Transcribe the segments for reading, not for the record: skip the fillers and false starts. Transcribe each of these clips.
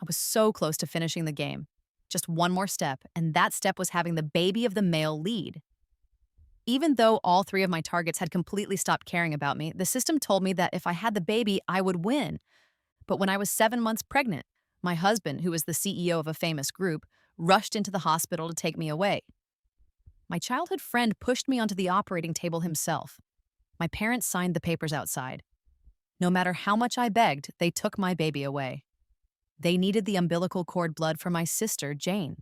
I was so close to finishing the game. Just one more step, and that step was having the baby of the male lead. Even though all three of my targets had completely stopped caring about me, the system told me that if I had the baby, I would win. But when I was 7 months pregnant, my husband, who was the CEO of a famous group, rushed into the hospital to take me away. My childhood friend pushed me onto the operating table himself. My parents signed the papers outside. No matter how much I begged, they took my baby away. They needed the umbilical cord blood for my sister, Jane.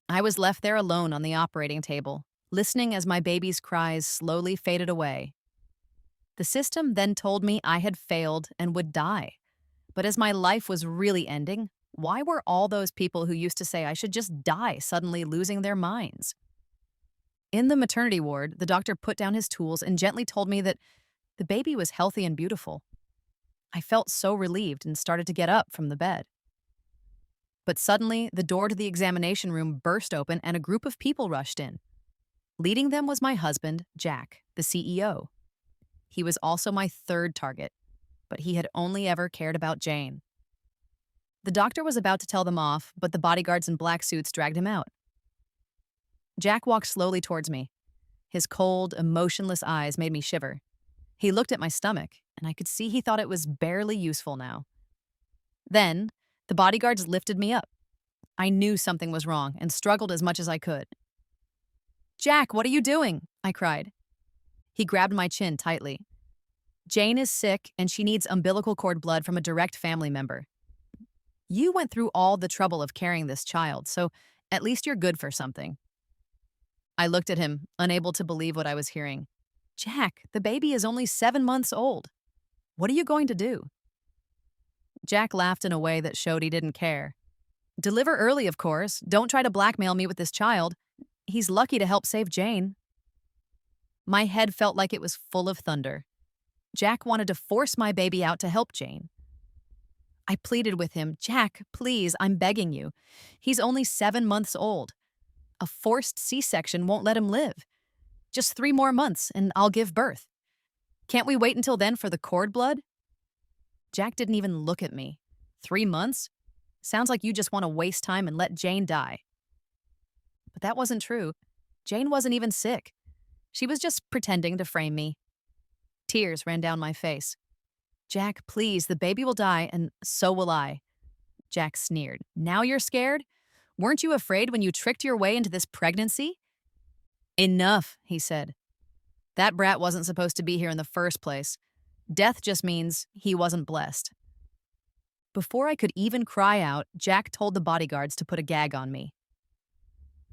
I was left there alone on the operating table, listening as my baby's cries slowly faded away. The system then told me I had failed and would die. But as my life was really ending, why were all those people who used to say I should just die suddenly losing their minds? In the maternity ward, the doctor put down his tools and gently told me that the baby was healthy and beautiful. I felt so relieved and started to get up from the bed. But suddenly, the door to the examination room burst open and a group of people rushed in. Leading them was my husband, Jack, the CEO. He was also my third target, but he had only ever cared about Jane. The doctor was about to tell them off, but the bodyguards in black suits dragged him out. Jack walked slowly towards me. His cold, emotionless eyes made me shiver. He looked at my stomach, and I could see he thought it was barely useful now. Then, the bodyguards lifted me up. I knew something was wrong and struggled as much as I could. "Jack, what are you doing?" I cried. He grabbed my chin tightly. "Jane is sick, and she needs umbilical cord blood from a direct family member. You went through all the trouble of carrying this child, so at least you're good for something." I looked at him, unable to believe what I was hearing. "Jack, the baby is only 7 months old. What are you going to do?" Jack laughed in a way that showed he didn't care. "Deliver early, of course. Don't try to blackmail me with this child. He's lucky to help save Jane." My head felt like it was full of thunder. Jack wanted to force my baby out to help Jane. I pleaded with him, "Jack, please, I'm begging you. He's only 7 months old. A forced C-section won't let him live. Just 3 more months, and I'll give birth. Can't we wait until then for the cord blood?" Jack didn't even look at me. 3 months? Sounds like you just want to waste time and let Jane die. But that wasn't true. Jane wasn't even sick. She was just pretending to frame me. Tears ran down my face. "Jack, please, the baby will die, and so will I." Jack sneered. "Now you're scared? Weren't you afraid when you tricked your way into this pregnancy?" "Enough," he said. "That brat wasn't supposed to be here in the first place. Death just means he wasn't blessed." Before I could even cry out, Jack told the bodyguards to put a gag on me.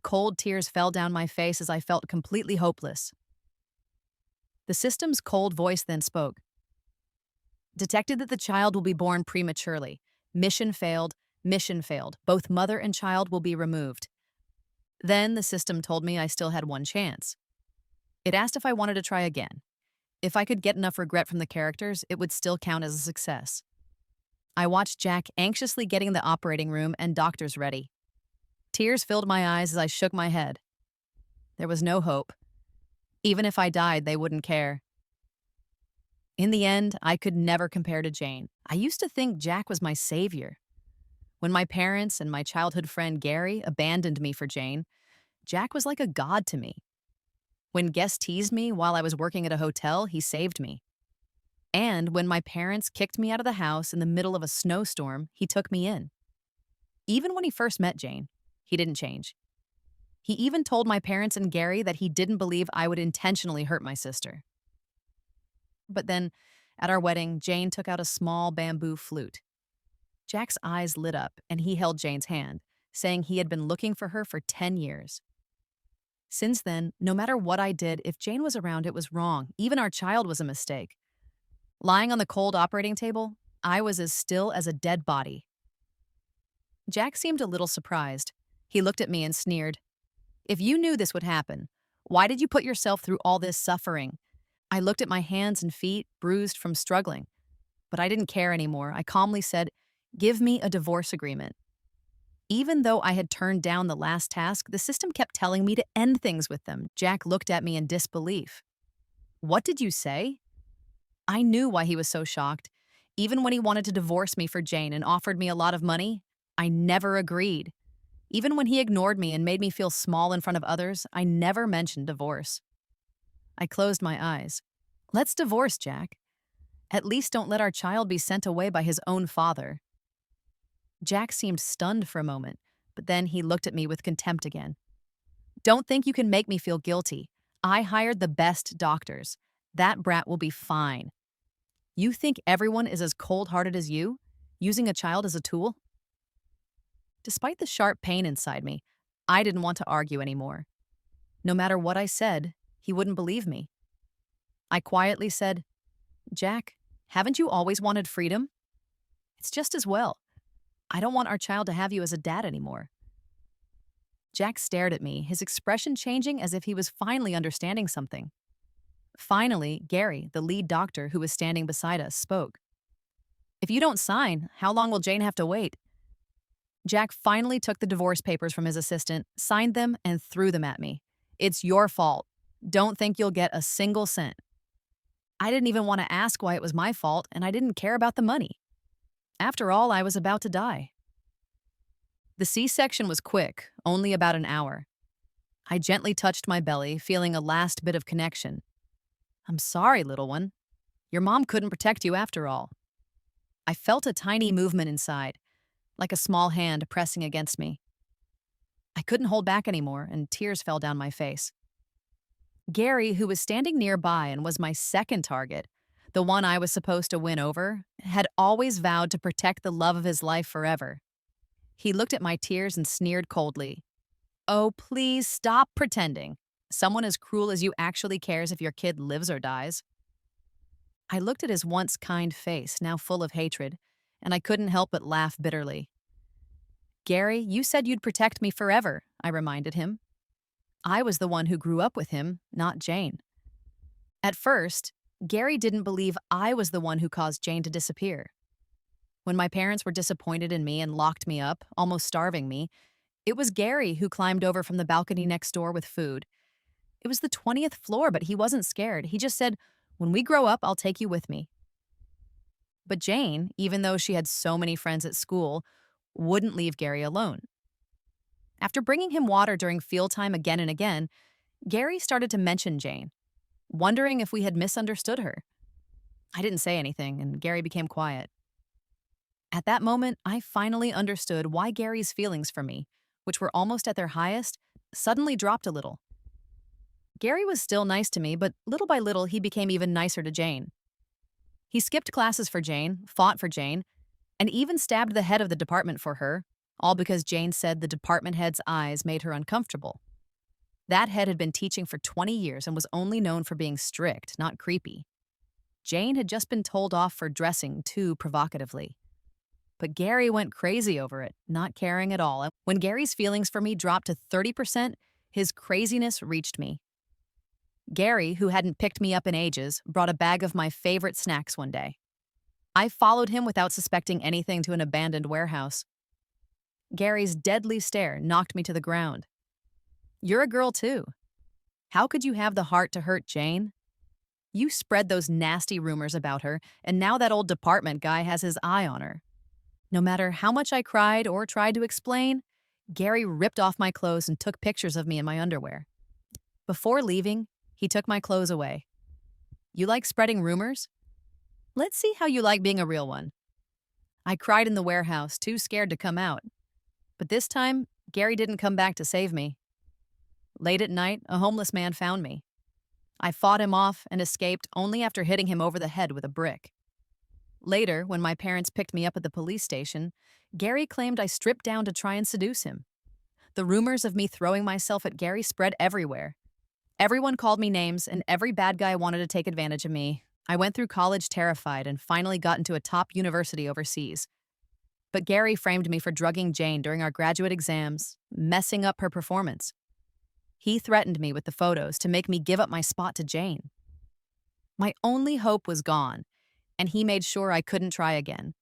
Cold tears fell down my face as I felt completely hopeless. The system's cold voice then spoke. "Detected that the child will be born prematurely. Mission failed, mission failed. Both mother and child will be removed." Then the system told me I still had one chance. It asked if I wanted to try again. If I could get enough regret from the characters, it would still count as a success. I watched Jack anxiously getting the operating room and doctors ready. Tears filled my eyes as I shook my head. There was no hope. Even if I died, they wouldn't care. In the end, I could never compare to Jane. I used to think Jack was my savior. When my parents and my childhood friend Gary abandoned me for Jane, Jack was like a god to me. When guests teased me while I was working at a hotel, he saved me. And when my parents kicked me out of the house in the middle of a snowstorm, he took me in. Even when he first met Jane, he didn't change. He even told my parents and Gary that he didn't believe I would intentionally hurt my sister. But then, at our wedding, Jane took out a small bamboo flute. Jack's eyes lit up, and he held Jane's hand, saying he had been looking for her for 10 years. Since then, no matter what I did, if Jane was around, it was wrong. Even our child was a mistake. Lying on the cold operating table, I was as still as a dead body. Jack seemed a little surprised. He looked at me and sneered. "If you knew this would happen, why did you put yourself through all this suffering?" I looked at my hands and feet, bruised from struggling. But I didn't care anymore. I calmly said, "Give me a divorce agreement." Even though I had turned down the last task, the system kept telling me to end things with them. Jack looked at me in disbelief. "What did you say?" I knew why he was so shocked. Even when he wanted to divorce me for Jane and offered me a lot of money, I never agreed. Even when he ignored me and made me feel small in front of others, I never mentioned divorce. I closed my eyes. Let's divorce, Jack. At least don't let our child be sent away by his own father. Jack seemed stunned for a moment, but then he looked at me with contempt again. Don't think you can make me feel guilty. I hired the best doctors. That brat will be fine. You think everyone is as cold-hearted as you, using a child as a tool? Despite the sharp pain inside me, I didn't want to argue anymore. No matter what I said, he wouldn't believe me. I quietly said, Jack, haven't you always wanted freedom? It's just as well. I don't want our child to have you as a dad anymore. Jack stared at me, his expression changing as if he was finally understanding something. Finally, Gary, the lead doctor who was standing beside us, spoke. If you don't sign, how long will Jane have to wait? Jack finally took the divorce papers from his assistant, signed them, and threw them at me. It's your fault. Don't think you'll get a single cent. I didn't even want to ask why it was my fault, and I didn't care about the money. After all, I was about to die. The C-section was quick, only about an hour. I gently touched my belly, feeling a last bit of connection. I'm sorry, little one. Your mom couldn't protect you after all. I felt a tiny movement inside, like a small hand pressing against me. I couldn't hold back anymore, and tears fell down my face. Gary, who was standing nearby and was my second target, the one I was supposed to win over, had always vowed to protect the love of his life forever. He looked at my tears and sneered coldly. Oh, please stop pretending. Someone as cruel as you actually cares if your kid lives or dies. I looked at his once kind face, now full of hatred, and I couldn't help but laugh bitterly. Gary, you said you'd protect me forever, I reminded him. I was the one who grew up with him, not Jane. At first, Gary didn't believe I was the one who caused Jane to disappear. When my parents were disappointed in me and locked me up, almost starving me, it was Gary who climbed over from the balcony next door with food. It was the 20th floor, but he wasn't scared. He just said, when we grow up, I'll take you with me. But Jane, even though she had so many friends at school, wouldn't leave Gary alone. After bringing him water during field time again and again, Gary started to mention Jane, wondering if we had misunderstood her. I didn't say anything, and Gary became quiet. At that moment, I finally understood why Gary's feelings for me, which were almost at their highest, suddenly dropped a little. Gary was still nice to me, but little by little he became even nicer to Jane. He skipped classes for Jane, fought for Jane, and even stabbed the head of the department for her, all because Jane said the department head's eyes made her uncomfortable. That head had been teaching for 20 years and was only known for being strict, not creepy. Jane had just been told off for dressing too provocatively. But Gary went crazy over it, not caring at all. When Gary's feelings for me dropped to 30%, his craziness reached me. Gary, who hadn't picked me up in ages, brought a bag of my favorite snacks one day. I followed him without suspecting anything to an abandoned warehouse. Gary's deadly stare knocked me to the ground. You're a girl too. How could you have the heart to hurt Jane? You spread those nasty rumors about her, and now that old department guy has his eye on her. No matter how much I cried or tried to explain, Gary ripped off my clothes and took pictures of me in my underwear. Before leaving, he took my clothes away. You like spreading rumors? Let's see how you like being a real one. I cried in the warehouse, too scared to come out. But this time, Gary didn't come back to save me. Late at night, a homeless man found me. I fought him off and escaped only after hitting him over the head with a brick. Later, when my parents picked me up at the police station, Gary claimed I stripped down to try and seduce him. The rumors of me throwing myself at Gary spread everywhere. Everyone called me names, and every bad guy wanted to take advantage of me. I went through college terrified and finally got into a top university overseas. But Gary framed me for drugging Jane during our graduate exams, messing up her performance. He threatened me with the photos to make me give up my spot to Jane. My only hope was gone, and he made sure I couldn't try again.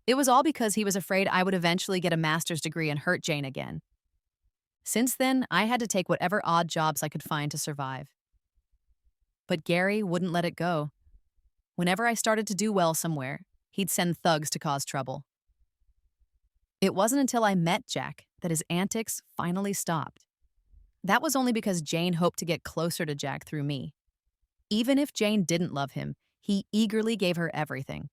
It was all because he was afraid I would eventually get a master's degree and hurt Jane again. Since then, I had to take whatever odd jobs I could find to survive. But Gary wouldn't let it go. Whenever I started to do well somewhere, he'd send thugs to cause trouble. It wasn't until I met Jack that his antics finally stopped. That was only because Jane hoped to get closer to Jack through me. Even if Jane didn't love him, he eagerly gave her everything.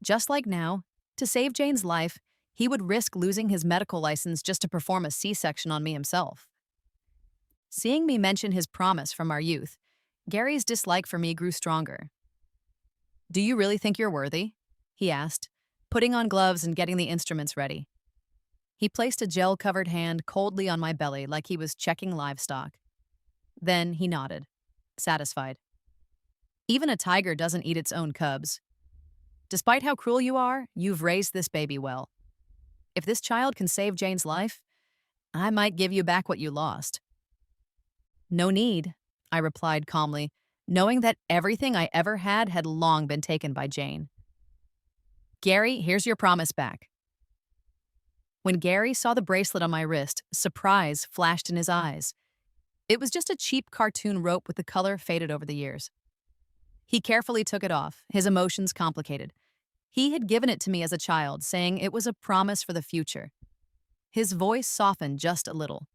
Just like now, to save Jane's life, he would risk losing his medical license just to perform a C-section on me himself. Seeing me mention his promise from our youth, Gary's dislike for me grew stronger. "Do you really think you're worthy?" he asked, putting on gloves and getting the instruments ready. He placed a gel-covered hand coldly on my belly like he was checking livestock. Then he nodded, satisfied. "Even a tiger doesn't eat its own cubs. Despite how cruel you are, you've raised this baby well. If this child can save Jane's life, I might give you back what you lost." "No need," I replied calmly, knowing that everything I ever had long been taken by Jane. "Gary, here's your promise back." When Gary saw the bracelet on my wrist, surprise flashed in his eyes. It was just a cheap cartoon rope with the color faded over the years. He carefully took it off, his emotions complicated. He had given it to me as a child, saying it was a promise for the future. His voice softened just a little.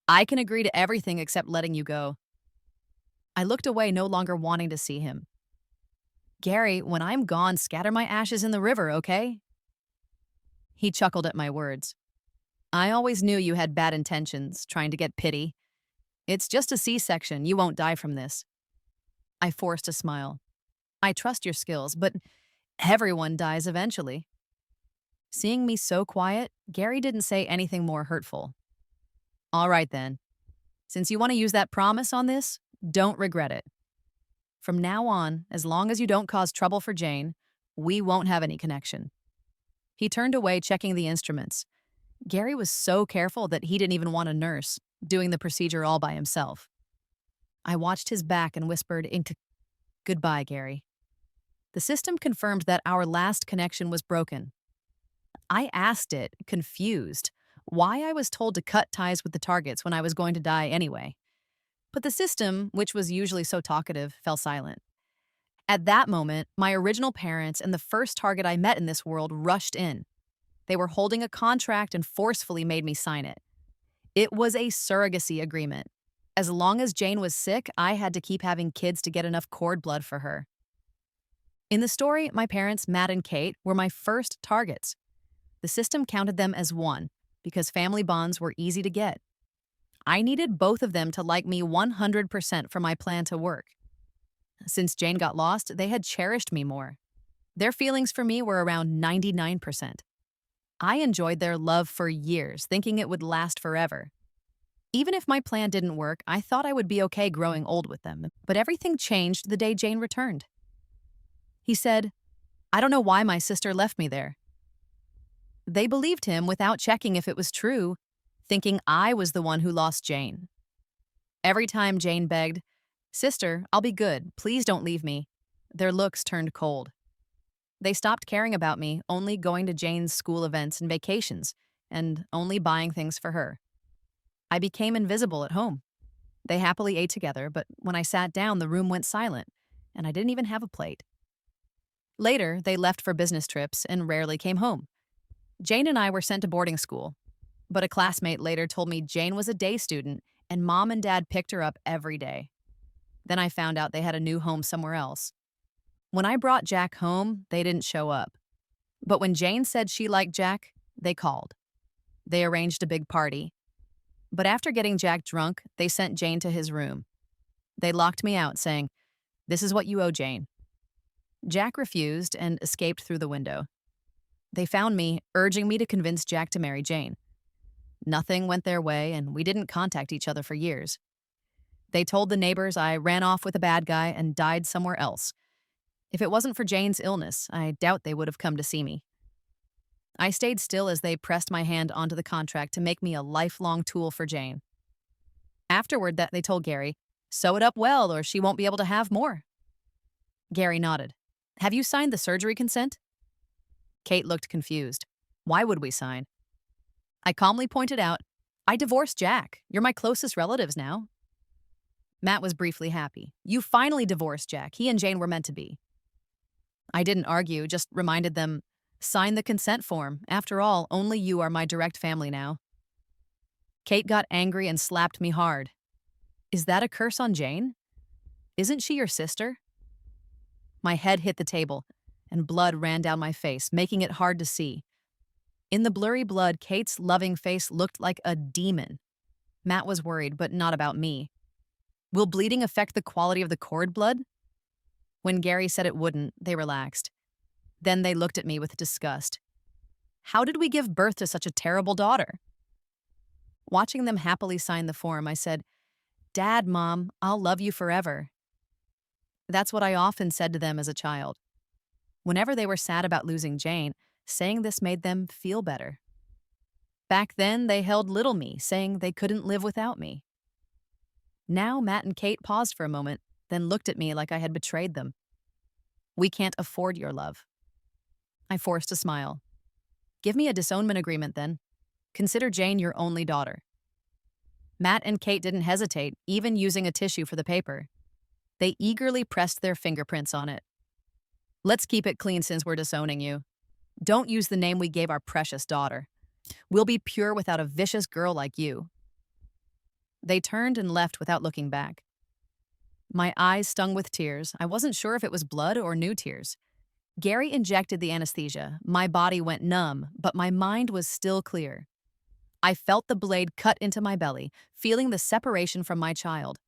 "I can agree to everything except letting you go." I looked away, no longer wanting to see him. "Gary, when I'm gone, scatter my ashes in the river, okay?" He chuckled at my words. "I always knew you had bad intentions, trying to get pity. It's just a C-section, you won't die from this." I forced a smile. "I trust your skills, but everyone dies eventually." Seeing me so quiet, Gary didn't say anything more hurtful. "All right then. Since you want to use that promise on this, don't regret it. From now on, as long as you don't cause trouble for Jane, we won't have any connection." He turned away, checking the instruments. Gary was so careful that he didn't even want a nurse, doing the procedure all by himself. I watched his back and whispered, "Goodbye, Gary." The system confirmed that our last connection was broken. I asked it, confused, why I was told to cut ties with the targets when I was going to die anyway. But the system, which was usually so talkative, fell silent. At that moment, my original parents and the first target I met in this world rushed in. They were holding a contract and forcefully made me sign it. It was a surrogacy agreement. As long as Jane was sick, I had to keep having kids to get enough cord blood for her. In the story, my parents, Matt and Kate, were my first targets. The system counted them as one, because family bonds were easy to get. I needed both of them to like me 100% for my plan to work. Since Jane got lost, they had cherished me more. Their feelings for me were around 99%. I enjoyed their love for years, thinking it would last forever. Even if my plan didn't work, I thought I would be okay growing old with them, but everything changed the day Jane returned. He said, "I don't know why my sister left me there." They believed him without checking if it was true, thinking I was the one who lost Jane. Every time Jane begged, "Sister, I'll be good, please don't leave me," their looks turned cold. They stopped caring about me, only going to Jane's school events and vacations, and only buying things for her. I became invisible at home. They happily ate together, but when I sat down, the room went silent, and I didn't even have a plate. Later, they left for business trips and rarely came home. Jane and I were sent to boarding school, but a classmate later told me Jane was a day student and Mom and Dad picked her up every day. Then I found out they had a new home somewhere else. When I brought Jack home, they didn't show up. But when Jane said she liked Jack, they called. They arranged a big party. But after getting Jack drunk, they sent Jane to his room. They locked me out, saying, "This is what you owe Jane." Jack refused and escaped through the window. They found me, urging me to convince Jack to marry Jane. Nothing went their way, and we didn't contact each other for years. They told the neighbors I ran off with a bad guy and died somewhere else. If it wasn't for Jane's illness, I doubt they would have come to see me. I stayed still as they pressed my hand onto the contract to make me a lifelong tool for Jane. Afterward, they told Gary, "Sew it up well or she won't be able to have more." Gary nodded. "Have you signed the surgery consent?" Kate looked confused. "Why would we sign?" I calmly pointed out, "I divorced Jack. You're my closest relatives now." Matt was briefly happy. "You finally divorced Jack. He and Jane were meant to be." I didn't argue, just reminded them, Sign the consent form. After all, only you are my direct family now. Kate got angry and slapped me hard. Is that a curse on Jane? Isn't she your sister? My head hit the table, and blood ran down my face, making it hard to see. In the blurry blood, Kate's loving face looked like a demon. Matt was worried, but not about me. Will bleeding affect the quality of the cord blood? When Gary said it wouldn't, they relaxed. Then they looked at me with disgust. How did we give birth to such a terrible daughter? Watching them happily sign the form, I said, Dad, Mom, I'll love you forever. That's what I often said to them as a child. Whenever they were sad about losing Jane, saying this made them feel better. Back then, they held little me, saying they couldn't live without me. Now, Matt and Kate paused for a moment, then looked at me like I had betrayed them. We can't afford your love. I forced a smile. Give me a disownment agreement, then. Consider Jane your only daughter. Matt and Kate didn't hesitate, even using a tissue for the paper. They eagerly pressed their fingerprints on it. Let's keep it clean since we're disowning you. Don't use the name we gave our precious daughter. We'll be pure without a vicious girl like you. They turned and left without looking back. My eyes stung with tears. I wasn't sure if it was blood or new tears. Gary injected the anesthesia. My body went numb, but my mind was still clear. I felt the blade cut into my belly, feeling the separation from my child.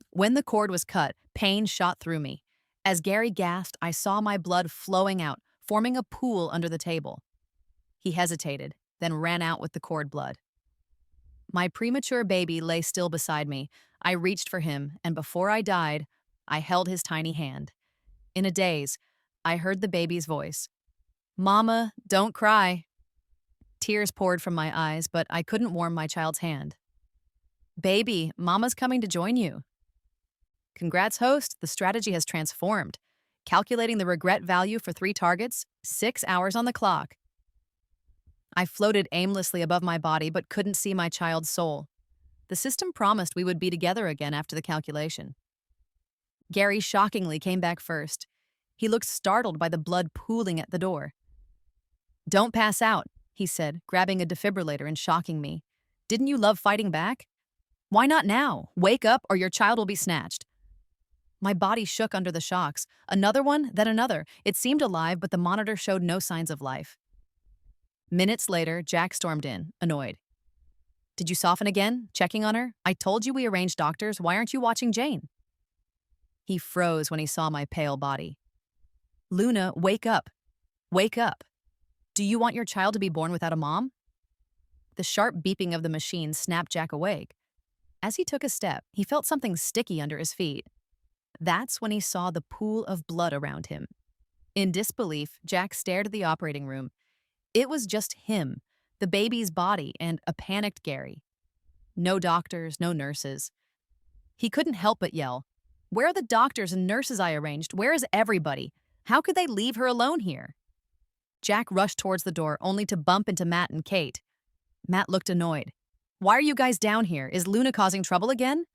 When the cord was cut, pain shot through me. As Gary gasped, I saw my blood flowing out, forming a pool under the table. He hesitated, then ran out with the cord blood. My premature baby lay still beside me. I reached for him, and before I died, I held his tiny hand. In a daze, I heard the baby's voice. Mama, don't cry. Tears poured from my eyes, but I couldn't warm my child's hand. Baby, Mama's coming to join you. Congrats, host. The strategy has transformed. Calculating the regret value for 3 targets, 6 hours on the clock. I floated aimlessly above my body but couldn't see my child's soul. The system promised we would be together again after the calculation. Gary shockingly came back first. He looked startled by the blood pooling at the door. Don't pass out, he said, grabbing a defibrillator and shocking me. Didn't you love fighting back? Why not now? Wake up or your child will be snatched. My body shook under the shocks. Another one, then another. It seemed alive, but the monitor showed no signs of life. Minutes later, Jack stormed in, annoyed. Did you soften again? Checking on her? I told you we arranged doctors. Why aren't you watching Jane? He froze when he saw my pale body. Luna, wake up. Wake up. Do you want your child to be born without a mom? The sharp beeping of the machine snapped Jack awake. As he took a step, he felt something sticky under his feet. That's when he saw the pool of blood around him. In disbelief, Jack stared at the operating room. It was just him, the baby's body, and a panicked Gary. No doctors, no nurses. He couldn't help but yell, Where are the doctors and nurses I arranged? Where is everybody? How could they leave her alone here? Jack rushed towards the door, only to bump into Matt and Kate. Matt looked annoyed. Why are you guys down here? Is Luna causing trouble again?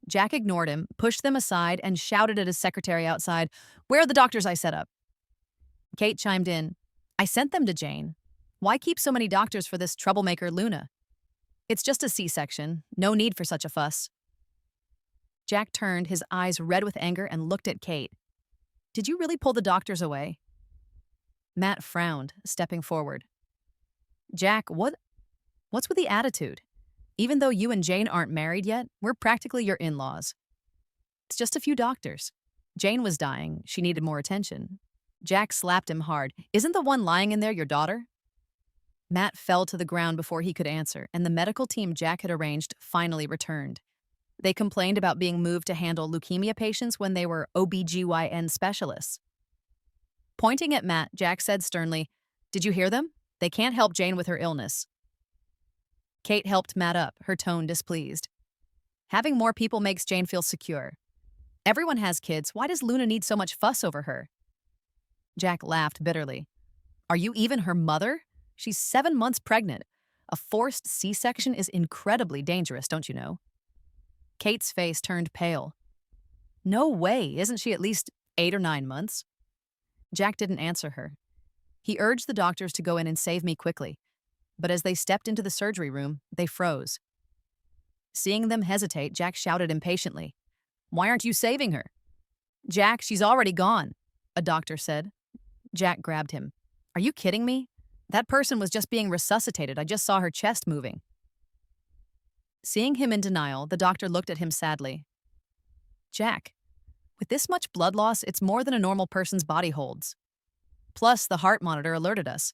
Jack ignored him, pushed them aside, and shouted at his secretary outside, Where are the doctors I set up? Kate chimed in, I sent them to Jane. Why keep so many doctors for this troublemaker Luna? It's just a C-section. No need for such a fuss. Jack turned, his eyes red with anger, and looked at Kate. Did you really pull the doctors away? Matt frowned, stepping forward. Jack, what's with the attitude? Even though you and Jane aren't married yet, we're practically your in-laws. It's just a few doctors. Jane was dying. She needed more attention. Jack slapped him hard. Isn't the one lying in there your daughter? Matt fell to the ground before he could answer, and the medical team Jack had arranged finally returned. They complained about being moved to handle leukemia patients when they were OBGYN specialists. Pointing at Matt, Jack said sternly, Did you hear them? They can't help Jane with her illness. Kate helped Matt up, her tone displeased. Having more people makes Jane feel secure. Everyone has kids. Why does Luna need so much fuss over her? Jack laughed bitterly. Are you even her mother? She's 7 months pregnant. A forced C-section is incredibly dangerous, don't you know? Kate's face turned pale. No way. Isn't she at least 8 or 9 months? Jack didn't answer her. He urged the doctors to go in and save me quickly, but as they stepped into the surgery room, they froze. Seeing them hesitate, Jack shouted impatiently, "Why aren't you saving her?" "Jack, she's already gone," a doctor said. Jack grabbed him. "Are you kidding me? That person was just being resuscitated. I just saw her chest moving." Seeing him in denial, the doctor looked at him sadly. "Jack, with this much blood loss, it's more than a normal person's body holds. Plus, the heart monitor alerted us.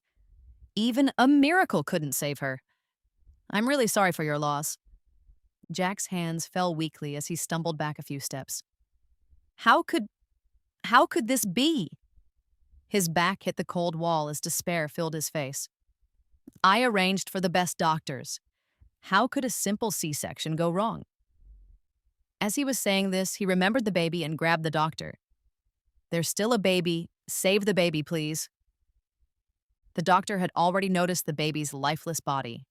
Even a miracle couldn't save her. I'm really sorry for your loss." Jack's hands fell weakly as he stumbled back a few steps. How could this be?" His back hit the cold wall as despair filled his face. "I arranged for the best doctors. How could a simple C-section go wrong?" As he was saying this, he remembered the baby and grabbed the doctor. "There's still a baby. Save the baby, please." The doctor had already noticed the baby's lifeless body.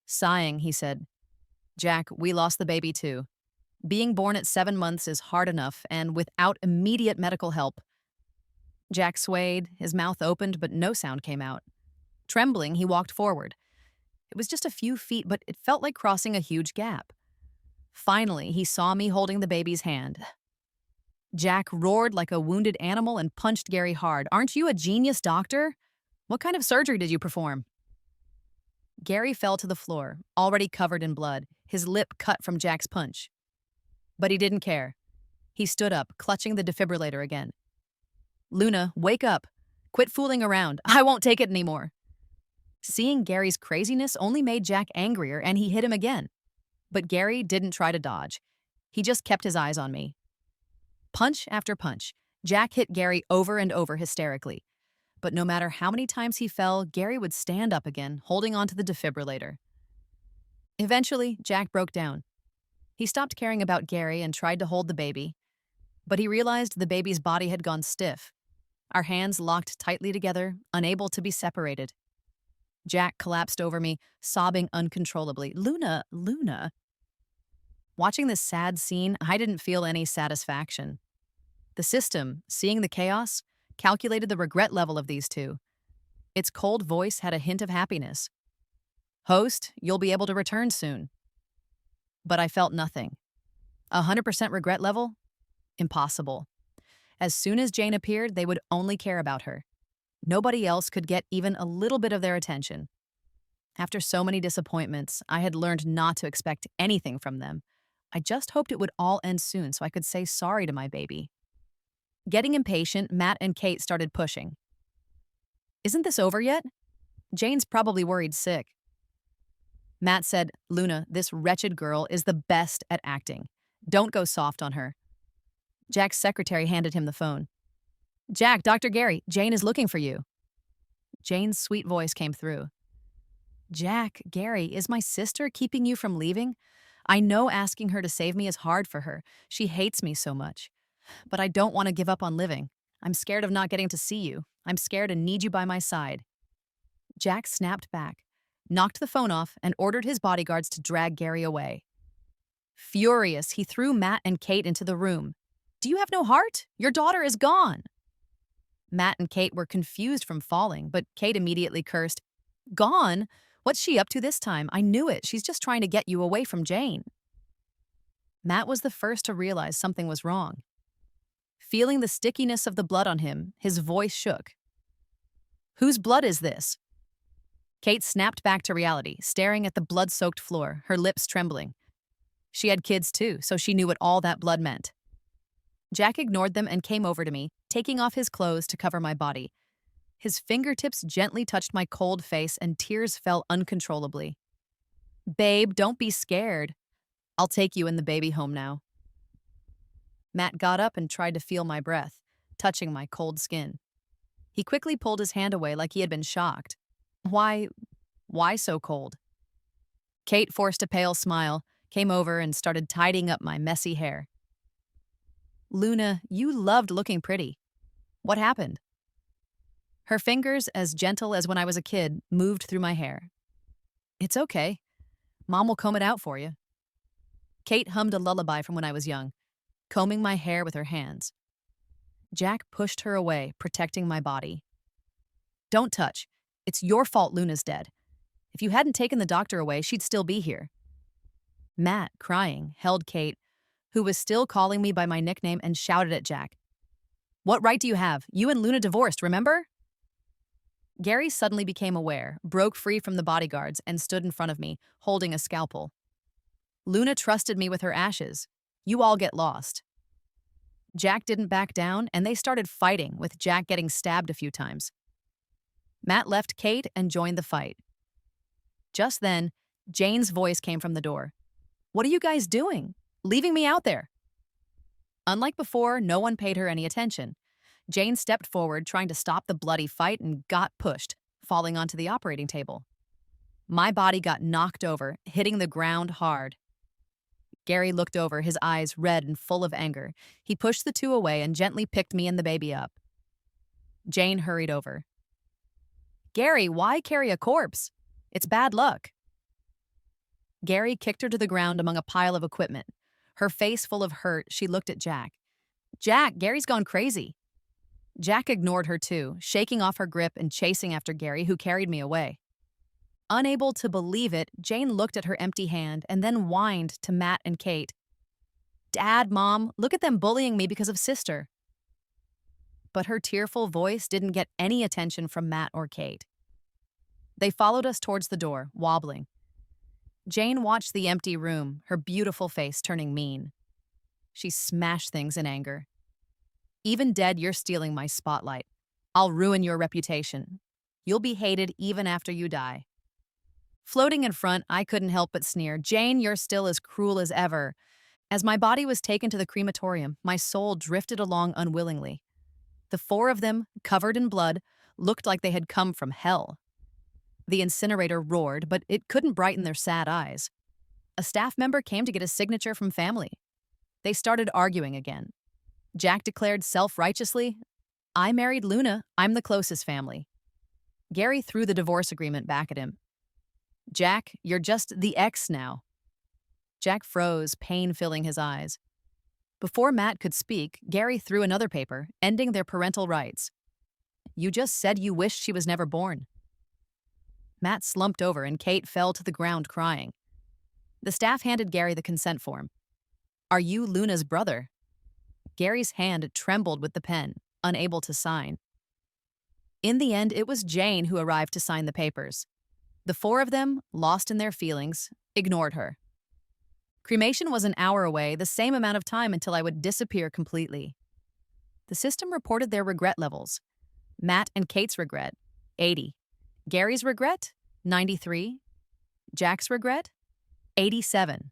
Sighing, he said, "Jack, we lost the baby too. Being born at 7 months is hard enough, and without immediate medical help." Jack swayed, his mouth opened, but no sound came out. Trembling, he walked forward. It was just a few feet, but it felt like crossing a huge gap. Finally, he saw me holding the baby's hand. Jack roared like a wounded animal and punched Gary hard. "Aren't you a genius doctor? What kind of surgery did you perform?" Gary fell to the floor, already covered in blood, his lip cut from Jack's punch. But he didn't care. He stood up, clutching the defibrillator again. "Luna, wake up. Quit fooling around. I won't take it anymore." Seeing Gary's craziness only made Jack angrier, and he hit him again. But Gary didn't try to dodge. He just kept his eyes on me. Punch after punch, Jack hit Gary over and over hysterically. But no matter how many times he fell, Gary would stand up again, holding onto the defibrillator. Eventually, Jack broke down. He stopped caring about Gary and tried to hold the baby. But he realized the baby's body had gone stiff. Our hands locked tightly together, unable to be separated. Jack collapsed over me, sobbing uncontrollably. "Luna, Luna." Watching this sad scene, I didn't feel any satisfaction. The system, seeing the chaos, calculated the regret level of these two. Its cold voice had a hint of happiness. "Host, you'll be able to return soon." But I felt nothing. 100% regret level? Impossible. As soon as Jane appeared, they would only care about her. Nobody else could get even a little bit of their attention. After so many disappointments, I had learned not to expect anything from them. I just hoped it would all end soon so I could say sorry to my baby. Getting impatient, Matt and Kate started pushing. "Isn't this over yet? Jane's probably worried sick." Matt said, "Luna, this wretched girl is the best at acting. Don't go soft on her." Jack's secretary handed him the phone. "Jack, Dr. Gary, Jane is looking for you." Jane's sweet voice came through. "Jack, Gary, is my sister keeping you from leaving? I know asking her to save me is hard for her. She hates me so much. But I don't want to give up on living. I'm scared of not getting to see you. I'm scared and need you by my side." Jack snapped back, knocked the phone off, and ordered his bodyguards to drag Gary away. Furious, he threw Matt and Kate into the room. "Do you have no heart? Your daughter is gone." Matt and Kate were confused from falling, but Kate immediately cursed. "Gone? What's she up to this time? I knew it. She's just trying to get you away from Jane." Matt was the first to realize something was wrong. Feeling the stickiness of the blood on him, his voice shook. "Whose blood is this?" Kate snapped back to reality, staring at the blood-soaked floor, her lips trembling. She had kids too, so she knew what all that blood meant. Jack ignored them and came over to me, taking off his clothes to cover my body. His fingertips gently touched my cold face and tears fell uncontrollably. "Babe, don't be scared. I'll take you in the baby home now." Matt got up and tried to feel my breath, touching my cold skin. He quickly pulled his hand away like he had been shocked. Why so cold?" Kate forced a pale smile, came over and started tidying up my messy hair. "Luna, you loved looking pretty. What happened?" Her fingers, as gentle as when I was a kid, moved through my hair. "It's okay. Mom will comb it out for you." Kate hummed a lullaby from when I was young, combing my hair with her hands. Jack pushed her away, protecting my body. Don't touch. It's your fault Luna's dead. If you hadn't taken the doctor away, she'd still be here. Matt, crying, held Kate, who was still calling me by my nickname, and shouted at Jack. What right do you have? You and Luna divorced, remember? Gary suddenly became aware, broke free from the bodyguards, and stood in front of me, holding a scalpel. Luna trusted me with her ashes. You all get lost. Jack didn't back down, and they started fighting, with Jack getting stabbed a few times. Matt left Kate and joined the fight. Just then, Jane's voice came from the door. What are you guys doing? Leaving me out there? Unlike before, no one paid her any attention. Jane stepped forward, trying to stop the bloody fight, and got pushed, falling onto the operating table. My body got knocked over, hitting the ground hard. Gary looked over, his eyes red and full of anger. He pushed the two away and gently picked me and the baby up. Jane hurried over. Gary, why carry a corpse? It's bad luck. Gary kicked her to the ground among a pile of equipment. Her face full of hurt, she looked at Jack. Jack, Gary's gone crazy. Jack ignored her too, shaking off her grip and chasing after Gary, who carried me away. Unable to believe it, Jane looked at her empty hand and then whined to Matt and Kate. Dad, Mom, look at them bullying me because of sister. But her tearful voice didn't get any attention from Matt or Kate. They followed us towards the door, wobbling. Jane watched the empty room, her beautiful face turning mean. She smashed things in anger. Even dead, you're stealing my spotlight. I'll ruin your reputation. You'll be hated even after you die. Floating in front, I couldn't help but sneer. Jane, you're still as cruel as ever. As my body was taken to the crematorium, my soul drifted along unwillingly. The four of them, covered in blood, looked like they had come from hell. The incinerator roared, but it couldn't brighten their sad eyes. A staff member came to get a signature from family. They started arguing again. Jack declared self-righteously, I married Luna, I'm the closest family. Gary threw the divorce agreement back at him. Jack, you're just the ex now. Jack froze, pain filling his eyes. Before Matt could speak, Gary threw another paper, ending their parental rights. You just said you wished she was never born. Matt slumped over and Kate fell to the ground crying. The staff handed Gary the consent form. Are you Luna's brother? Gary's hand trembled with the pen, unable to sign. In the end, it was Jane who arrived to sign the papers. The four of them, lost in their feelings, ignored her. Cremation was an hour away, the same amount of time until I would disappear completely. The system reported their regret levels. Matt and Kate's regret, 80. Gary's regret, 93. Jack's regret, 87.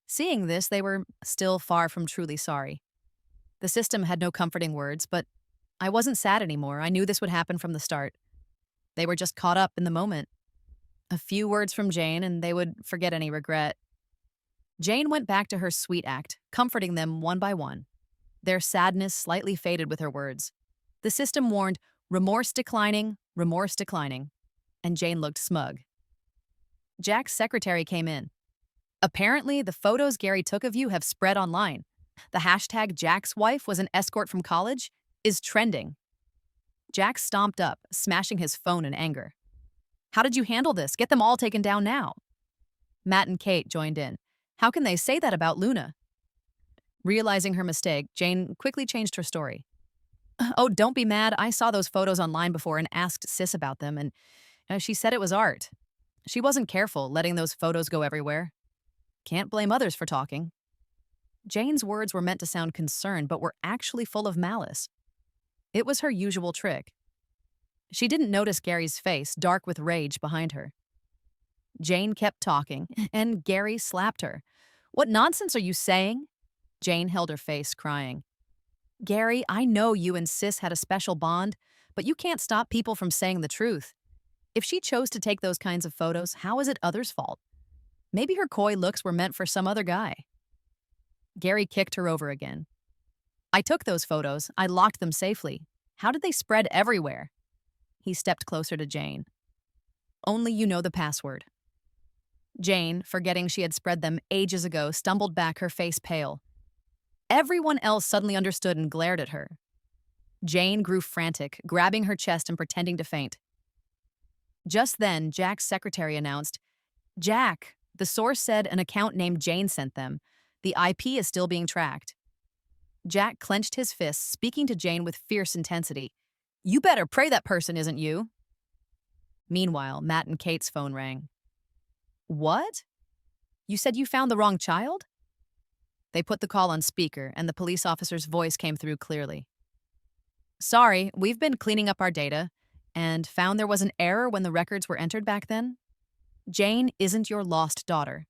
Seeing this, they were still far from truly sorry. The system had no comforting words, but I wasn't sad anymore. I knew this would happen from the start. They were just caught up in the moment. A few words from Jane, and they would forget any regret. Jane went back to her sweet act, comforting them one by one. Their sadness slightly faded with her words. The system warned, remorse declining, and Jane looked smug. Jack's secretary came in. Apparently, the photos Gary took of you have spread online. The hashtag Jack's wife was an escort from college is trending. Jack stomped up, smashing his phone in anger. How did you handle this? Get them all taken down now. Matt and Kate joined in. How can they say that about Luna? Realizing her mistake, Jane quickly changed her story. Oh, don't be mad. I saw those photos online before and asked Sis about them, and she said it was art. She wasn't careful, letting those photos go everywhere. Can't blame others for talking. Jane's words were meant to sound concerned, but were actually full of malice. It was her usual trick. She didn't notice Gary's face, dark with rage, behind her. Jane kept talking, and Gary slapped her. What nonsense are you saying? Jane held her face, crying. Gary, I know you and Sis had a special bond, but you can't stop people from saying the truth. If she chose to take those kinds of photos, how is it others' fault? Maybe her coy looks were meant for some other guy. Gary kicked her over again. I took those photos. I locked them safely. How did they spread everywhere? He stepped closer to Jane. Only you know the password. Jane, forgetting she had spread them ages ago, stumbled back, her face pale. Everyone else suddenly understood and glared at her. Jane grew frantic, grabbing her chest and pretending to faint. Just then, Jack's secretary announced, "Jack, the source said an account named Jane sent them. The IP is still being tracked." Jack clenched his fists, speaking to Jane with fierce intensity. "You better pray that person isn't you." Meanwhile, Matt and Kate's phone rang. "What? You said you found the wrong child?" They put the call on speaker, and the police officer's voice came through clearly. "Sorry, we've been cleaning up our data and found there was an error when the records were entered back then. Jane isn't your lost daughter.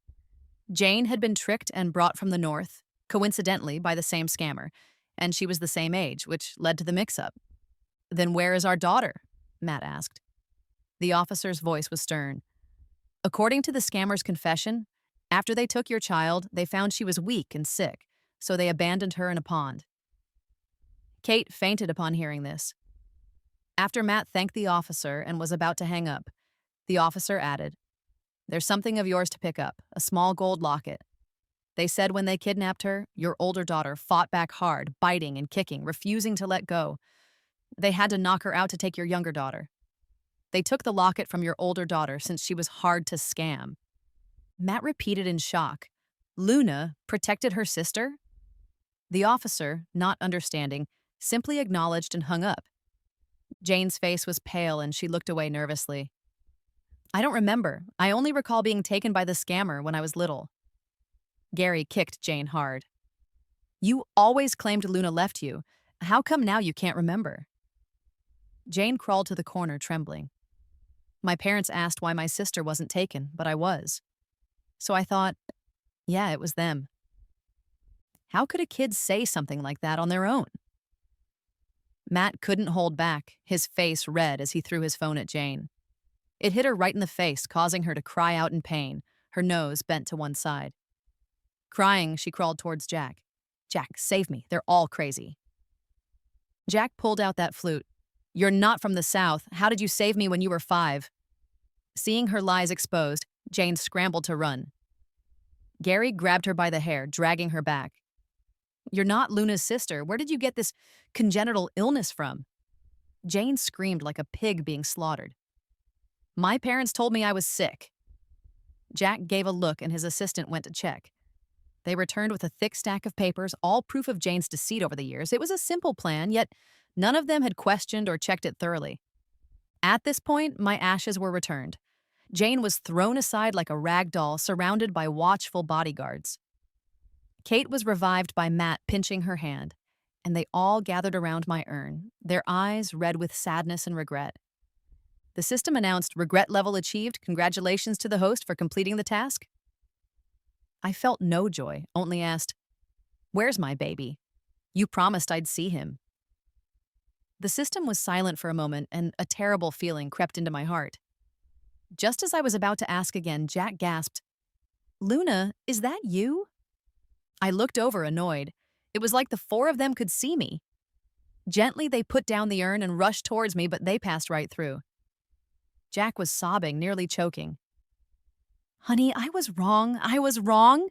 Jane had been tricked and brought from the north, coincidentally by the same scammer, and she was the same age, which led to the mix-up." "Then where is our daughter?" Matt asked. The officer's voice was stern. "According to the scammer's confession, after they took your child, they found she was weak and sick, so they abandoned her in a pond." Kate fainted upon hearing this. After Matt thanked the officer and was about to hang up, the officer added, "There's something of yours to pick up, a small gold locket. They said when they kidnapped her, your older daughter fought back hard, biting and kicking, refusing to let go. They had to knock her out to take your younger daughter. They took the locket from your older daughter since she was hard to scam." Matt repeated in shock. "Luna protected her sister?" The officer, not understanding, simply acknowledged and hung up. Jane's face was pale and she looked away nervously. "I don't remember. I only recall being taken by the scammer when I was little." Gary kicked Jane hard. "You always claimed Luna left you. How come now you can't remember?" Jane crawled to the corner, trembling. "My parents asked why my sister wasn't taken, but I was. So I thought, yeah, it was them." How could a kid say something like that on their own? Matt couldn't hold back, his face red as he threw his phone at Jane. It hit her right in the face, causing her to cry out in pain, her nose bent to one side. Crying, she crawled towards Jack. "Jack, save me. They're all crazy." Jack pulled out that flute. "You're not from the South. How did you save me when you were 5? Seeing her lies exposed, Jane scrambled to run. Gary grabbed her by the hair, dragging her back. "You're not Luna's sister. Where did you get this congenital illness from?" Jane screamed like a pig being slaughtered. "My parents told me I was sick." Jack gave a look and his assistant went to check. They returned with a thick stack of papers, all proof of Jane's deceit over the years. It was a simple plan, yet none of them had questioned or checked it thoroughly. At this point, my ashes were returned. Jane was thrown aside like a rag doll, surrounded by watchful bodyguards. Kate was revived by Matt pinching her hand, and they all gathered around my urn, their eyes red with sadness and regret. The system announced, "Regret level achieved. Congratulations to the host for completing the task." I felt no joy, only asked, "Where's my baby? You promised I'd see him." The system was silent for a moment, and a terrible feeling crept into my heart. Just as I was about to ask again, Jack gasped, "Luna, is that you?" I looked over, annoyed. It was like the 4 of them could see me. Gently, they put down the urn and rushed towards me, but they passed right through. Jack was sobbing, nearly choking. "Honey, I was wrong. I was wrong."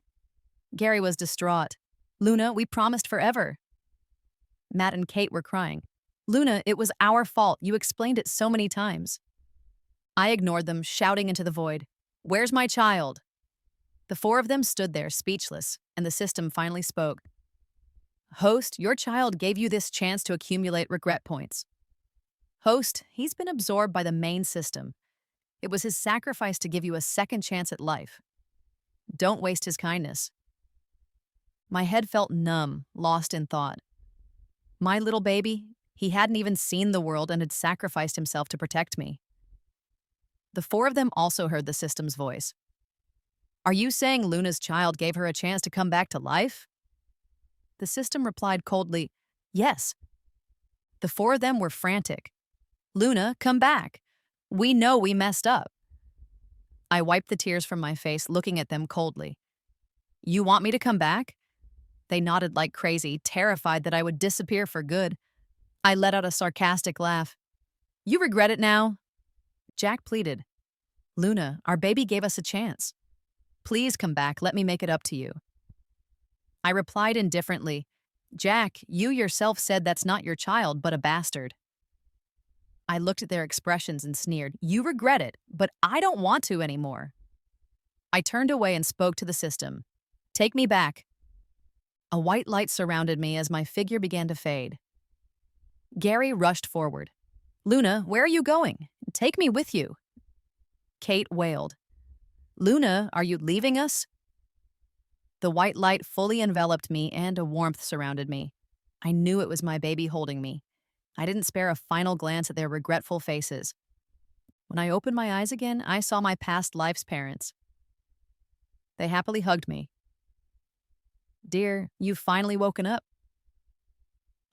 Gary was distraught. "Luna, we promised forever." Matt and Kate were crying. "Luna, it was our fault. You explained it so many times." I ignored them, shouting into the void, "Where's my child?" The 4 of them stood there, speechless, and the system finally spoke. "Host, your child gave you this chance to accumulate regret points. Host, he's been absorbed by the main system. It was his sacrifice to give you a second chance at life. Don't waste his kindness." My head felt numb, lost in thought. My little baby, he hadn't even seen the world and had sacrificed himself to protect me. The 4 of them also heard the system's voice. "Are you saying Luna's child gave her a chance to come back to life?" The system replied coldly, "Yes." The 4 of them were frantic. "Luna, come back. We know we messed up." I wiped the tears from my face, looking at them coldly. "You want me to come back?" They nodded like crazy, terrified that I would disappear for good. I let out a sarcastic laugh. "You regret it now?" Jack pleaded. "Luna, our baby gave us a chance. Please come back, let me make it up to you." I replied indifferently, Jack, you yourself said that's not your child, but a bastard. I looked at their expressions and sneered. You regret it, but I don't want to anymore. I turned away and spoke to the system. Take me back. A white light surrounded me as my figure began to fade. Gary rushed forward. Luna, where are you going? Take me with you. Kate wailed. Luna, are you leaving us? The white light fully enveloped me and a warmth surrounded me. I knew it was my baby holding me. I didn't spare a final glance at their regretful faces. When I opened my eyes again, I saw my past life's parents. They happily hugged me. Dear, you've finally woken up.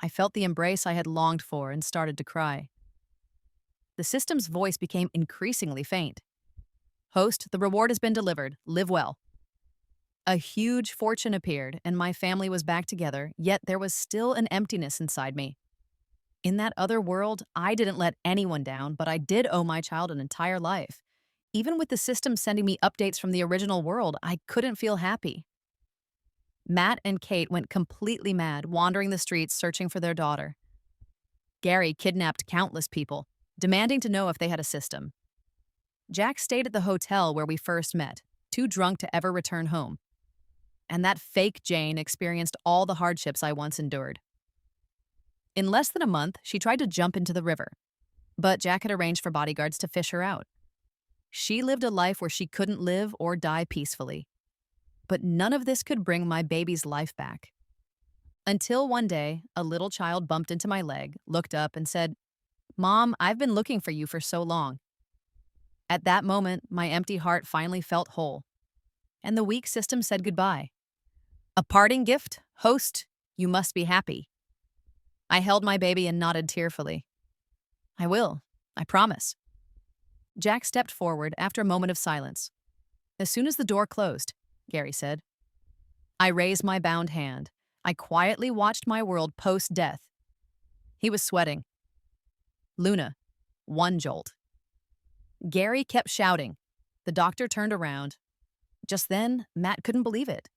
I felt the embrace I had longed for and started to cry. The system's voice became increasingly faint. Host, the reward has been delivered. Live well. A huge fortune appeared, and my family was back together, yet there was still an emptiness inside me. In that other world, I didn't let anyone down, but I did owe my child an entire life. Even with the system sending me updates from the original world, I couldn't feel happy. Matt and Kate went completely mad, wandering the streets searching for their daughter. Gary kidnapped countless people, demanding to know if they had a system. Jack stayed at the hotel where we first met, too drunk to ever return home. And that fake Jane experienced all the hardships I once endured. In less than a month, she tried to jump into the river, but Jack had arranged for bodyguards to fish her out. She lived a life where she couldn't live or die peacefully. But none of this could bring my baby's life back. Until one day, a little child bumped into my leg, looked up, and said, Mom, I've been looking for you for so long. At that moment, my empty heart finally felt whole, and the weak system said goodbye. A parting gift? Host, you must be happy. I held my baby and nodded tearfully. I will, I promise. Jack stepped forward after a moment of silence. As soon as the door closed, Gary said. I raised my bound hand. I quietly watched my world post-death. He was sweating. Luna, one jolt. Gary kept shouting. The doctor turned around. Just then, Matt couldn't believe it.